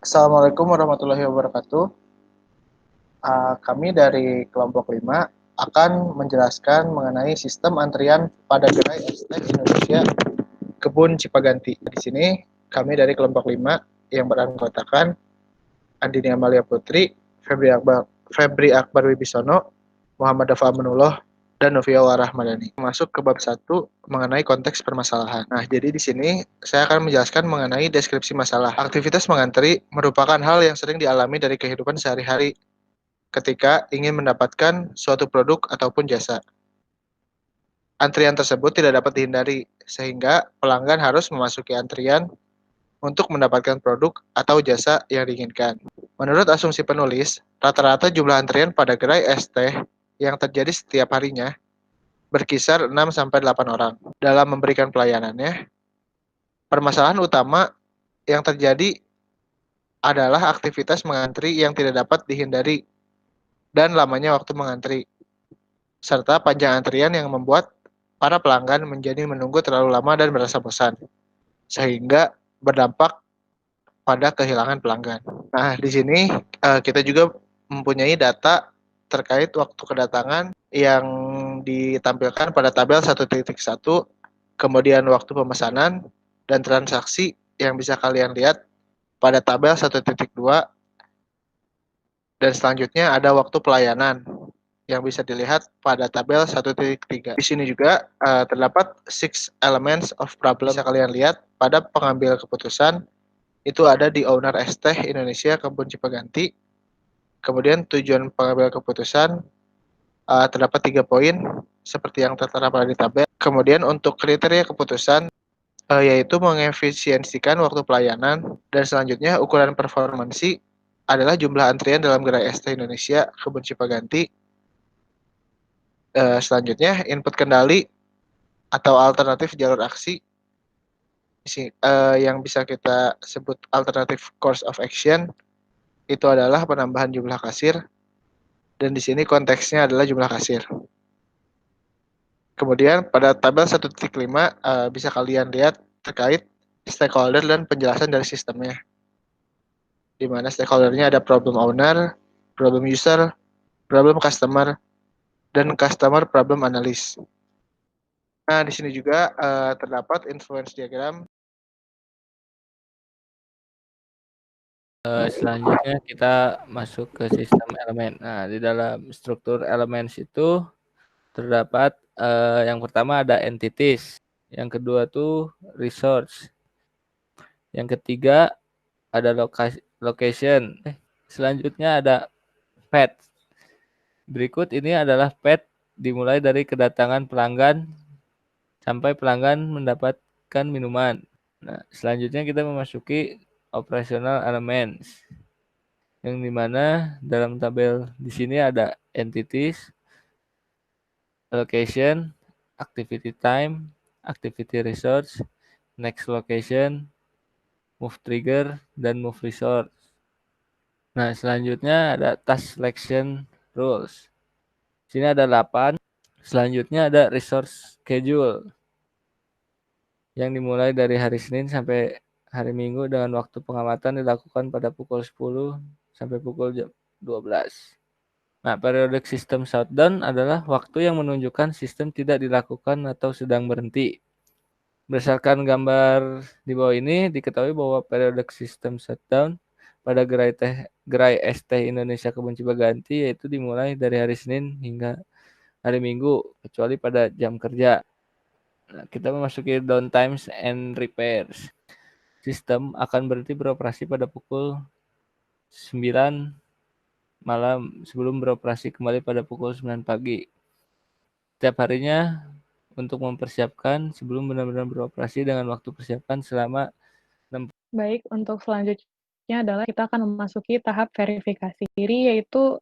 Assalamualaikum warahmatullahi wabarakatuh. Kami dari kelompok 5 akan menjelaskan mengenai sistem antrian pada gerai Estek Indonesia Kebun Cipaganti. Di sini kami dari kelompok 5 yang beranggotakan Andini Amalia Putri, Febri Akbar Wibisono, Muhammad Dafa Aminullah, dan Novia Warahmadani. Masuk ke bab 1 mengenai konteks permasalahan. Nah, jadi di sini saya akan menjelaskan mengenai deskripsi masalah. Aktivitas mengantri merupakan hal yang sering dialami dari kehidupan sehari-hari ketika ingin mendapatkan suatu produk ataupun jasa. Antrian tersebut tidak dapat dihindari, sehingga pelanggan harus memasuki antrian untuk mendapatkan produk atau jasa yang diinginkan. Menurut asumsi penulis, rata-rata jumlah antrian pada gerai es teh yang terjadi setiap harinya berkisar 6-8 orang. Dalam memberikan pelayanannya, permasalahan utama yang terjadi adalah aktivitas mengantri yang tidak dapat dihindari dan lamanya waktu mengantri, serta panjang antrian yang membuat para pelanggan menjadi menunggu terlalu lama dan merasa bosan, sehingga berdampak pada kehilangan pelanggan. Nah, di sini kita juga mempunyai data terkait waktu kedatangan yang ditampilkan pada tabel 1.1, kemudian waktu pemesanan dan transaksi yang bisa kalian lihat pada tabel 1.2, dan selanjutnya ada waktu pelayanan yang bisa dilihat pada tabel 1.3. Di sini juga terdapat 6 elements of problem. Bisa kalian lihat pada pengambil keputusan itu ada di owner es teh Indonesia Kebun Cipaganti. Kemudian tujuan pengambil keputusan terdapat 3 poin seperti yang tertera pada di tabel. Kemudian untuk kriteria keputusan yaitu mengefisiensikan waktu pelayanan, dan selanjutnya ukuran performansi adalah jumlah antrian dalam gerai es teh Indonesia Kebun Cipaganti. Selanjutnya input kendali atau alternatif jalur aksi yang bisa kita sebut alternatif course of action itu adalah penambahan jumlah kasir, dan di sini konteksnya adalah jumlah kasir. Kemudian pada tabel 1.5 bisa kalian lihat terkait stakeholder dan penjelasan dari sistemnya, di mana stakeholdernya ada problem owner, problem user, problem customer, dan customer problem analyst. Nah, di sini juga terdapat influence diagram. Selanjutnya kita masuk ke sistem elemen. Nah, di dalam struktur elemen itu terdapat yang pertama ada entities, yang kedua tuh resource, yang ketiga ada location, selanjutnya ada path. Berikut ini adalah path dimulai dari kedatangan pelanggan sampai pelanggan mendapatkan minuman. Nah, selanjutnya kita memasuki operational elements, yang dimana dalam tabel di sini ada entities, location, activity time, activity resource, next location, move trigger, dan move resource. Nah, selanjutnya ada task selection rules. Di sini ada 8. Selanjutnya ada resource schedule, yang dimulai dari hari Senin sampai hari Minggu dengan waktu pengamatan dilakukan pada pukul 10 sampai pukul 12. Nah, periodic system shutdown adalah waktu yang menunjukkan sistem tidak dilakukan atau sedang berhenti. Berdasarkan gambar di bawah ini, diketahui bahwa periodic system shutdown pada gerai es teh Indonesia Kebun Cipaganti yaitu dimulai dari hari Senin hingga hari Minggu, kecuali pada jam kerja. Nah, kita memasuki downtimes and repairs. Sistem akan berhenti beroperasi pada pukul 9 malam sebelum beroperasi kembali pada pukul 9 pagi. Setiap harinya untuk mempersiapkan sebelum benar-benar beroperasi dengan waktu persiapan selama 6. Baik, untuk selanjutnya adalah kita akan memasuki tahap verifikasi diri, yaitu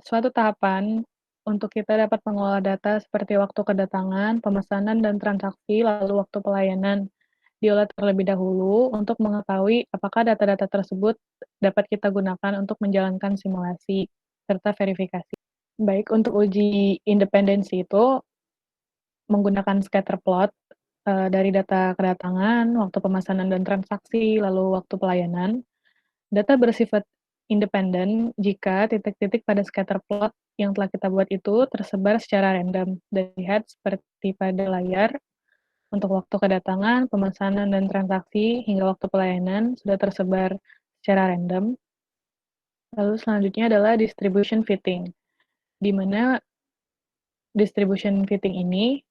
suatu tahapan untuk kita dapat mengolah data seperti waktu kedatangan, pemesanan, dan transaksi, lalu waktu pelayanan diolah terlebih dahulu untuk mengetahui apakah data-data tersebut dapat kita gunakan untuk menjalankan simulasi serta verifikasi. Baik, untuk uji independensi itu menggunakan scatter plot dari data kedatangan, waktu pemesanan dan transaksi, lalu waktu pelayanan. Data bersifat independen jika titik-titik pada scatter plot yang telah kita buat itu tersebar secara random dan dilihat seperti pada layar. Untuk waktu kedatangan, pemesanan, dan transaksi hingga waktu pelayanan sudah tersebar secara random. Lalu selanjutnya adalah distribution fitting, di mana distribution fitting ini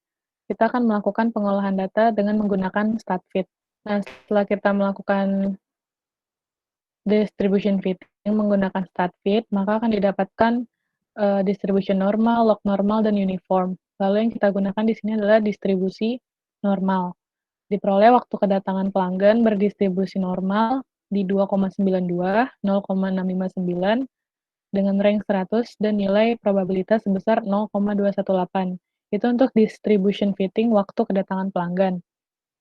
kita akan melakukan pengolahan data dengan menggunakan statfit. Nah, setelah kita melakukan distribution fitting menggunakan statfit, maka akan didapatkan distribution normal, log normal, dan uniform. Lalu yang kita gunakan di sini adalah distribusi normal. Diperoleh waktu kedatangan pelanggan berdistribusi normal di 2,92, 0,659 dengan rank 100 dan nilai probabilitas sebesar 0,218. Itu untuk distribution fitting waktu kedatangan pelanggan.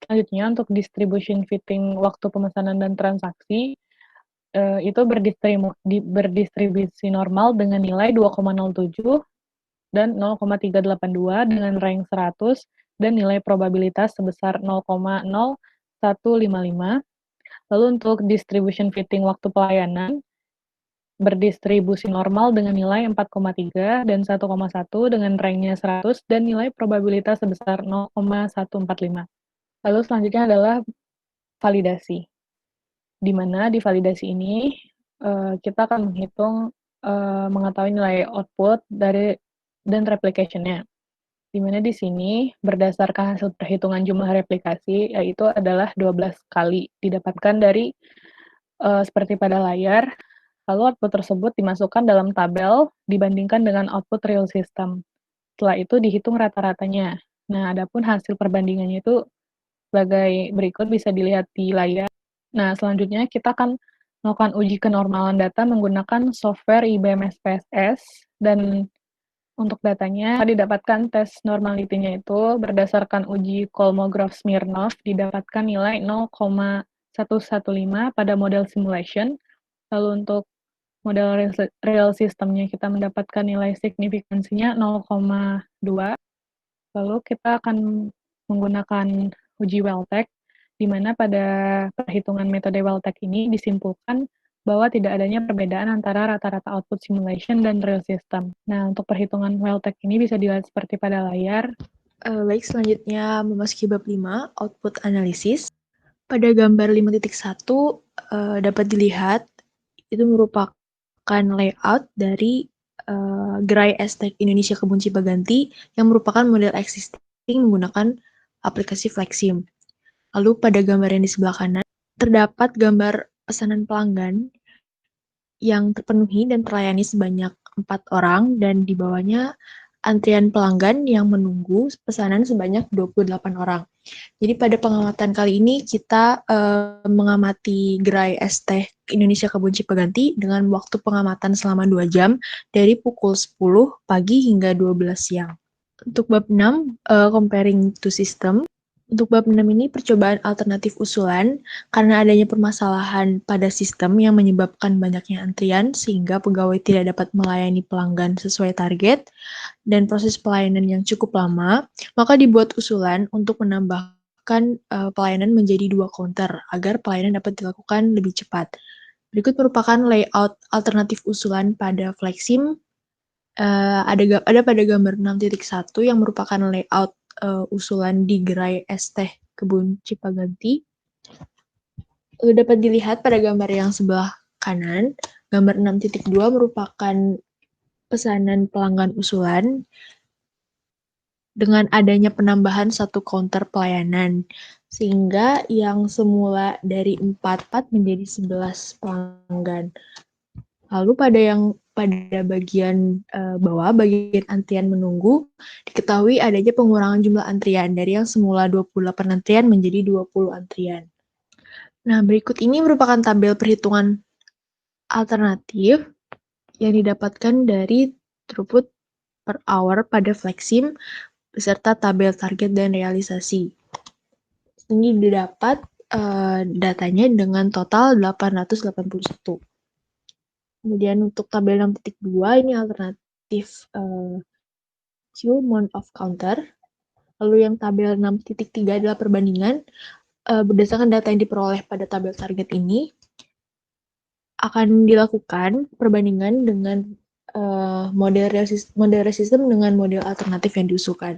Selanjutnya untuk distribution fitting waktu pemesanan dan transaksi, itu berdistribusi normal dengan nilai 2,07 dan 0,382 dengan rank 100 dan nilai probabilitas sebesar 0,0155. Lalu untuk distribution fitting waktu pelayanan, berdistribusi normal dengan nilai 4,3 dan 1,1 dengan ranknya 100 dan nilai probabilitas sebesar 0,145. Lalu selanjutnya adalah validasi, di mana di validasi ini kita akan menghitung mengetahui nilai output dari dan replication-nya. Di mana di sini berdasarkan hasil perhitungan jumlah replikasi yaitu adalah 12 kali didapatkan dari seperti pada layar. Lalu output tersebut dimasukkan dalam tabel dibandingkan dengan output real system. Setelah itu dihitung rata-ratanya. Nah, adapun hasil perbandingannya itu sebagai berikut bisa dilihat di layar. Nah, selanjutnya kita akan melakukan uji kenormalan data menggunakan software IBM SPSS dan untuk datanya didapatkan tes normality-nya itu berdasarkan uji Kolmogorov-Smirnov didapatkan nilai 0,115 pada model simulation. Lalu untuk model real system-nya kita mendapatkan nilai signifikansinya 0,2. Lalu kita akan menggunakan uji Weltek, di mana pada perhitungan metode Weltek ini disimpulkan bahwa tidak adanya perbedaan antara rata-rata output simulation dan real system. Nah, untuk perhitungan Weltek ini bisa dilihat seperti pada layar. Baik, selanjutnya memasuki bab 5, output analysis. Pada gambar 5.1 dapat dilihat itu merupakan layout dari gerai Estek Indonesia Kebun Cipaganti yang merupakan model existing menggunakan aplikasi Flexim. Lalu pada gambar yang di sebelah kanan terdapat gambar pesanan pelanggan yang terpenuhi dan terlayani sebanyak 4 orang dan di bawahnya antrian pelanggan yang menunggu pesanan sebanyak 28 orang. Jadi pada pengamatan kali ini kita mengamati gerai es teh Indonesia Kebun Cipaganti dengan waktu pengamatan selama 2 jam dari pukul 10 pagi hingga 12 siang. Untuk bab 6, comparing to system. Untuk bab 6 ini percobaan alternatif usulan karena adanya permasalahan pada sistem yang menyebabkan banyaknya antrian sehingga pegawai tidak dapat melayani pelanggan sesuai target dan proses pelayanan yang cukup lama, maka dibuat usulan untuk menambahkan pelayanan menjadi 2 counter agar pelayanan dapat dilakukan lebih cepat. Berikut merupakan layout alternatif usulan pada Flexim. Ada pada gambar 6.1 yang merupakan layout usulan di gerai es teh Kebun Cipaganti. Lalu dapat dilihat pada gambar yang sebelah kanan, gambar 6.2 merupakan pesanan pelanggan usulan dengan adanya penambahan 1 counter pelayanan, sehingga yang semula dari 4 menjadi 11 pelanggan. Lalu pada bagian bawah, bagian antrian menunggu, diketahui adanya pengurangan jumlah antrian dari yang semula 28 antrian menjadi 20 antrian. Nah, berikut ini merupakan tabel perhitungan alternatif yang didapatkan dari throughput per hour pada Flexim beserta tabel target dan realisasi. Ini didapat datanya dengan total 881. Kemudian untuk tabel 6.2 ini alternatif queue mount of counter. Lalu yang tabel 6.3 adalah perbandingan berdasarkan data yang diperoleh pada tabel target ini. akan dilakukan perbandingan dengan model real system dengan model alternatif yang diusulkan.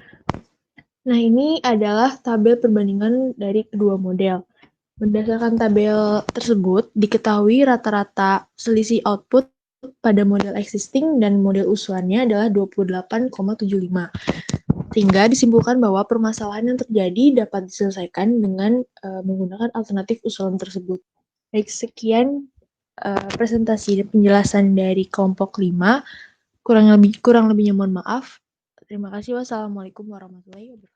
Nah, ini adalah tabel perbandingan dari kedua model. Berdasarkan tabel tersebut, diketahui rata-rata selisih output pada model existing dan model usulannya adalah 28,75. Sehingga disimpulkan bahwa permasalahan yang terjadi dapat diselesaikan dengan menggunakan alternatif usulan tersebut. Baik, sekian presentasi dan penjelasan dari kelompok 5. Kurang lebihnya mohon maaf. Terima kasih. Wassalamualaikum warahmatullahi wabarakatuh.